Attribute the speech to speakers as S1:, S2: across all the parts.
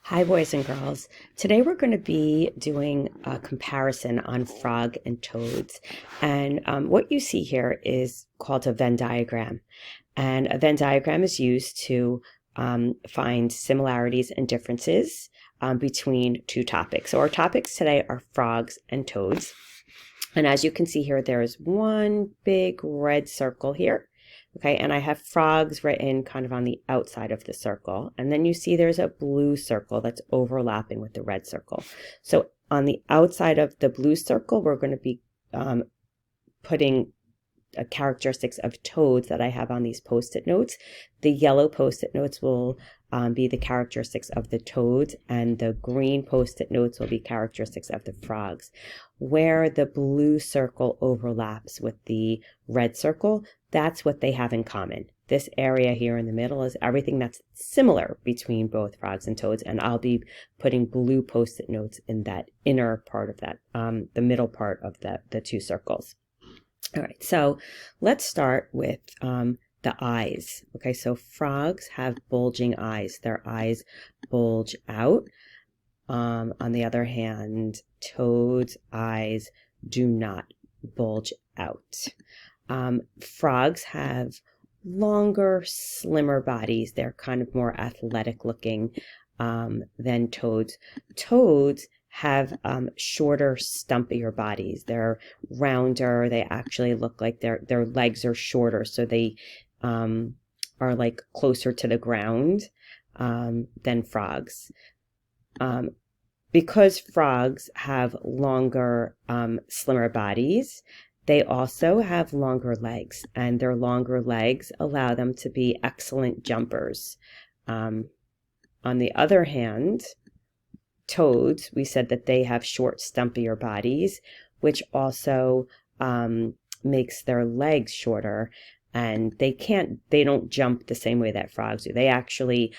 S1: Hi, boys and girls. Today we're going to be doing a comparison on frog and toads. And what you see here is called a Venn diagram. And a Venn diagram is used to find similarities and differences between two topics. So our topics today are frogs and toads. And as you can see here, there is one big red circle here. Okay, and I have frogs written kind of on the outside of the circle. And then you see there's a blue circle that's overlapping with the red circle. So on the outside of the blue circle, we're going to be putting characteristics of toads that I have on these post-it notes. The yellow post-it notes will be the characteristics of the toads, and the green post-it notes will be characteristics of the frogs. Where the blue circle overlaps with the red circle, that's what they have in common. This area here in the middle is everything that's similar between both frogs and toads, and I'll be putting blue post-it notes in that inner part of that, the middle part of the two circles. All right, so let's start with the eyes. Okay, so frogs have bulging eyes. Their eyes bulge out. On the other hand, toads' eyes do not bulge out. Frogs have longer, slimmer bodies. They're kind of more athletic looking than toads. Toads have shorter, stumpier bodies. They're rounder. They actually look like their legs are shorter, so they are like closer to the ground than frogs. Because frogs have longer, slimmer bodies, they also have longer legs, and their longer legs allow them to be excellent jumpers. On the other hand, toads, we said that they have short, stumpier bodies, which also makes their legs shorter, and they don't jump the same way that frogs do. They actually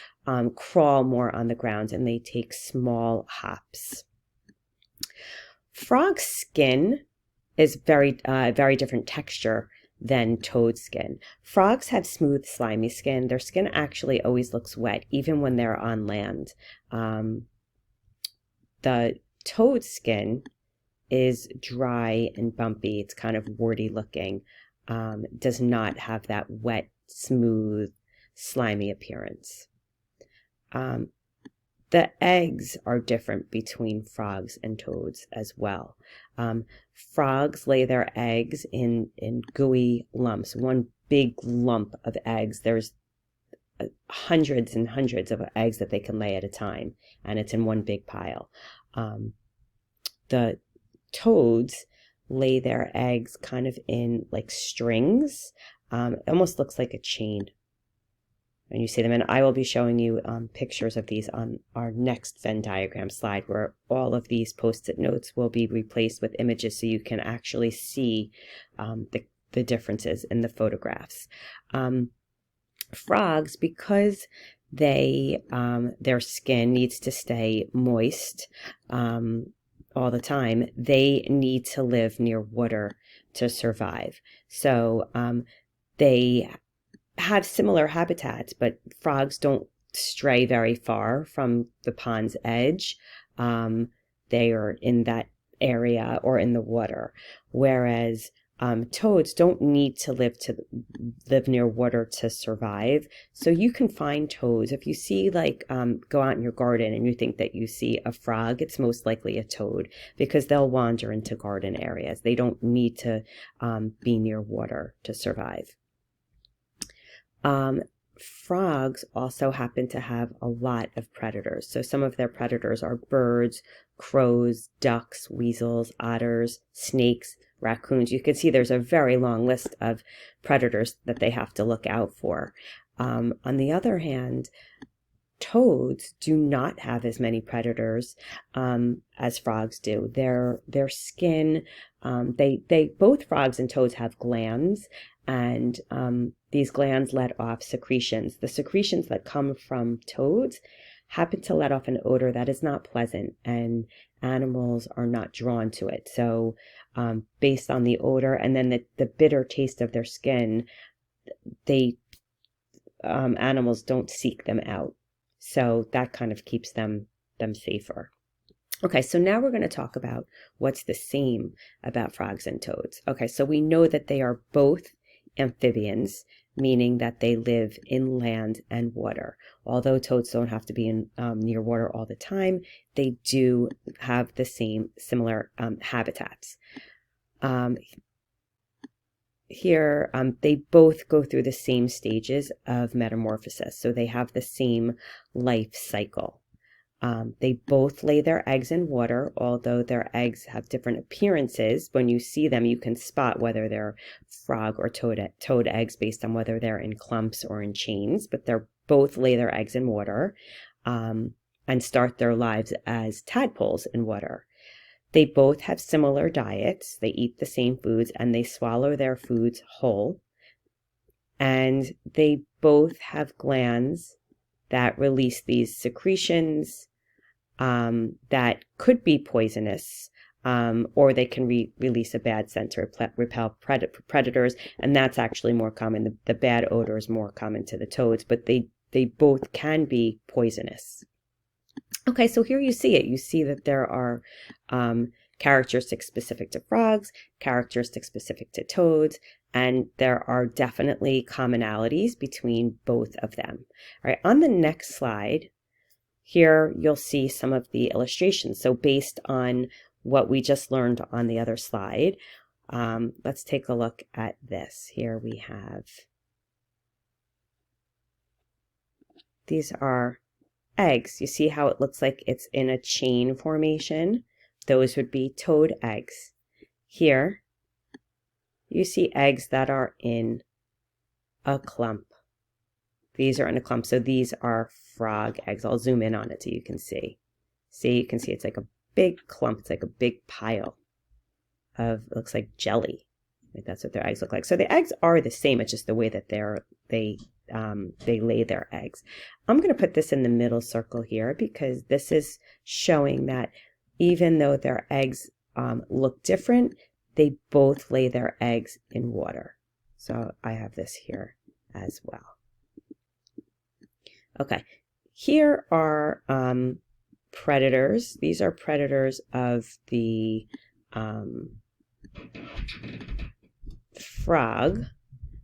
S1: crawl more on the ground, and they take small hops. Frog skin is very different texture than toad skin. Frogs have smooth, slimy skin. Their skin actually always looks wet, even when they're on land. The toad skin is dry and bumpy. It's kind of warty looking. Does not have that wet, smooth, slimy appearance. The eggs are different between frogs and toads as well. Frogs lay their eggs in gooey lumps, one big lump of eggs. There's hundreds and hundreds of eggs that they can lay at a time, and it's in one big pile. The toads lay their eggs kind of in like strings. It almost looks like a chain when you see them, and I will be showing you pictures of these on our next Venn diagram slide, where all of these post-it notes will be replaced with images so you can actually see the differences in the photographs. Frogs, because their skin needs to stay moist all the time, they need to live near water to survive. So they have similar habitats, but frogs don't stray very far from the pond's edge. They are in that area or in the water, whereas toads don't need to live near water to survive. So you can find toads. If you see go out in your garden and you think that you see a frog, it's most likely a toad, because they'll wander into garden areas. They don't need to be near water to survive. Frogs also happen to have a lot of predators. So some of their predators are birds, crows, ducks, weasels, otters, snakes, raccoons. You can see there's a very long list of predators that they have to look out for. On the other hand, toads do not have as many predators as frogs do. Their skin, both frogs and toads have glands, and these glands let off secretions. The secretions that come from toads happen to let off an odor that is not pleasant, and animals are not drawn to it. So based on the odor and then the bitter taste of their skin, animals don't seek them out. So that kind of keeps them them safer. Okay, so now we're going to talk about what's the same about frogs and toads. Okay, so we know that they are both amphibians, meaning that they live in land and water. Although toads don't have to be in near water all the time, they do have the same similar habitats. Here, they both go through the same stages of metamorphosis, so they have the same life cycle. They both lay their eggs in water, although their eggs have different appearances. When you see them, you can spot whether they're frog or toad eggs based on whether they're in clumps or in chains, but they're both lay their eggs in water and start their lives as tadpoles in water. They both have similar diets. They eat the same foods and they swallow their foods whole. And they both have glands that release these secretions that could be poisonous, or they can release a bad scent to repel predators, and that's actually more common. The bad odor is more common to the toads, but they both can be poisonous. Okay, so here you see it. You see that there are characteristics specific to frogs, characteristics specific to toads, and there are definitely commonalities between both of them. All right, on the next slide, here you'll see some of the illustrations. So based on what we just learned on the other slide, let's take a look at this. Here we have, these are eggs. You see how it looks like it's in a chain formation? Those would be toad eggs. Here, you see eggs that are in a clump. These are in a clump, so these are frog eggs. I'll zoom in on it so you can see. See, you can see it's like a big clump. It's like a big pile of, it looks like jelly. Like that's what their eggs look like. So the eggs are the same. It's just the way that they lay their eggs. I'm going to put this in the middle circle here because this is showing that even though their eggs look different, they both lay their eggs in water. So I have this here as well. Okay, here are predators. These are predators of the frog.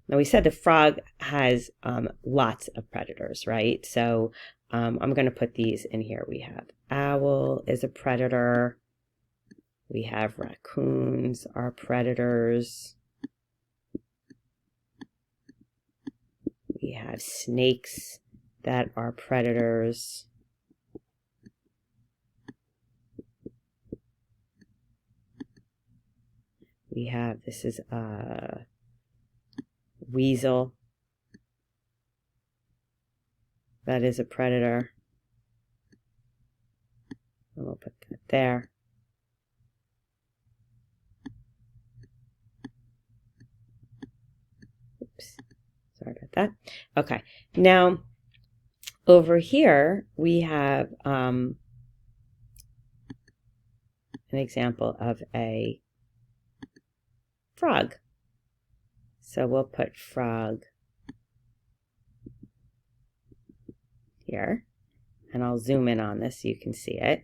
S1: Now we said the frog has lots of predators, right? So I'm going to put these in here. We have owl is a predator. We have raccoons are predators. We have snakes that are predators. We have, this is a weasel. That is a predator. And we'll put that there. Oops, sorry about that. Okay, now over here we have an example of a frog. So we'll put frog here, and I'll zoom in on this so you can see it.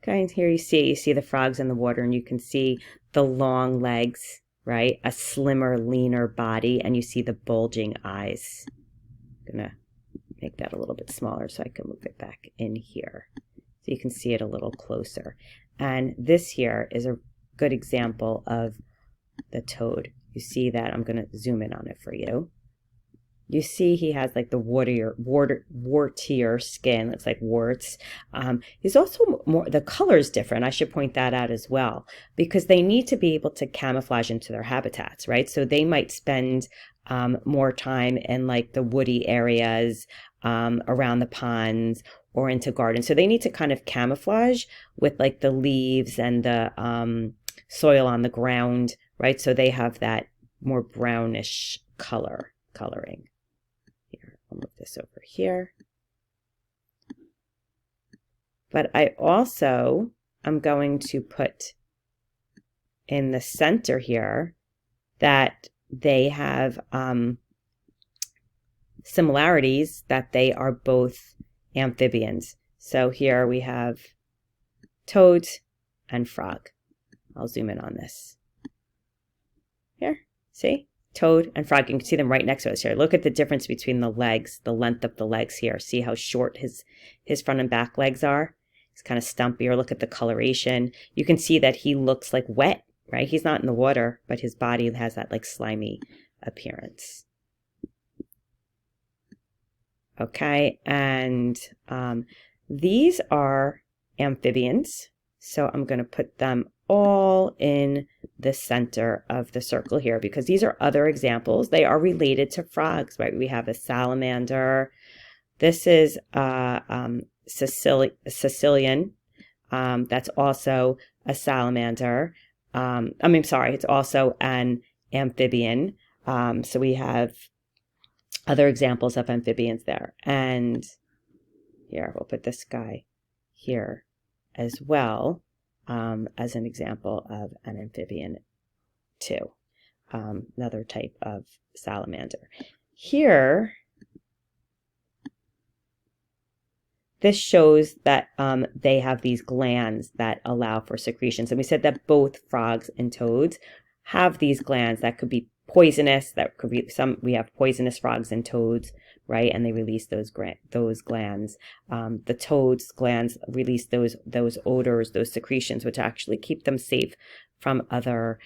S1: Okay, and here you see the frogs in the water, and you can see the long legs, right? A slimmer, leaner body, and you see the bulging eyes. I'm gonna make that a little bit smaller so I can move it back in here so you can see it a little closer. And this here is a good example of the toad. You see that? I'm going to zoom in on it for you. You see he has like the wartier skin. It's like warts. He's also more, the color is different. I should point that out as well, because they need to be able to camouflage into their habitats, right? So they might spend more time in like the woody areas around the ponds or into gardens. So they need to kind of camouflage with like the leaves and the soil on the ground, right? So they have that more brownish coloring. Here, I'll move this over here. But I also am going to put in the center here that they have similarities, that they are both amphibians. So here we have toads and frog. I'll zoom in on this. Here, see? Toad and frog. You can see them right next to us here. Look at the difference between the legs, the length of the legs here. See how short his front and back legs are? He's kind of stumpier. Look at the coloration. You can see that he looks like wet, right? He's not in the water, but his body has that like slimy appearance. Okay, and these are amphibians. So I'm going to put them all in the center of the circle here because these are other examples. They are related to frogs, right? We have a salamander. This is Sicilian. That's also a salamander. It's also an amphibian. So we have other examples of amphibians there. And here, we'll put this guy here as well as an example of an amphibian too. Another type of salamander. Here, this shows that they have these glands that allow for secretions. And we said that both frogs and toads have these glands that could be poisonous, that could be we have poisonous frogs and toads, right? And they release those glands. The toad's glands release those odors, those secretions, which actually keep them safe from other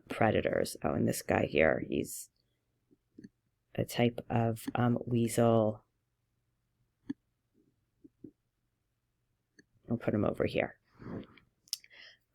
S1: predators. Oh, and this guy here, he's a type of weasel. I'll put him over here.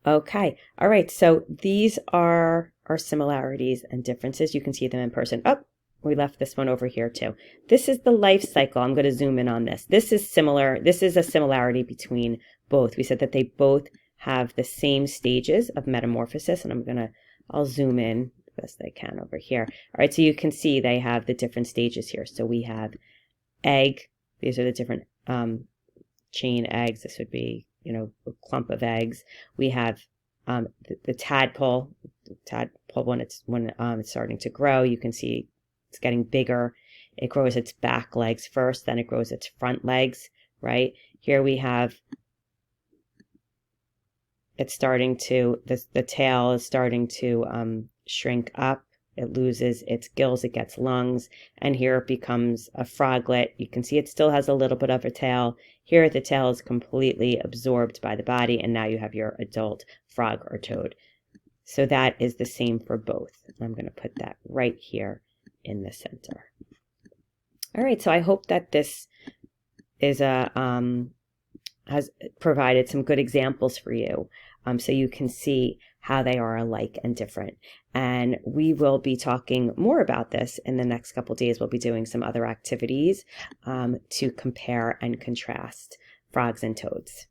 S1: Okay, all right, so these are our similarities and differences. You can see them in person. Oh, we left this one over here too. This is the life cycle. I'm going to zoom in on this. This is similar. This is a similarity between both. We said that they both have the same stages of metamorphosis, and I'll zoom in the best I can over here. All right, so you can see they have the different stages here. So we have egg. These are the different chain eggs. This would be, a clump of eggs. We have the tadpole. When it's starting to grow, you can see it's getting bigger. It grows its back legs first, then it grows its front legs, right? Here we have it's starting to, the tail is starting to shrink up. It loses its gills, it gets lungs, and here it becomes a froglet. You can see it still has a little bit of a tail. Here the tail is completely absorbed by the body, and now you have your adult frog or toad. So that is the same for both. I'm going to put that right here in the center. All right, so I hope that this is has provided some good examples for you, so you can see how they are alike and different. And we will be talking more about this in the next couple days. We'll be doing some other activities to compare and contrast frogs and toads.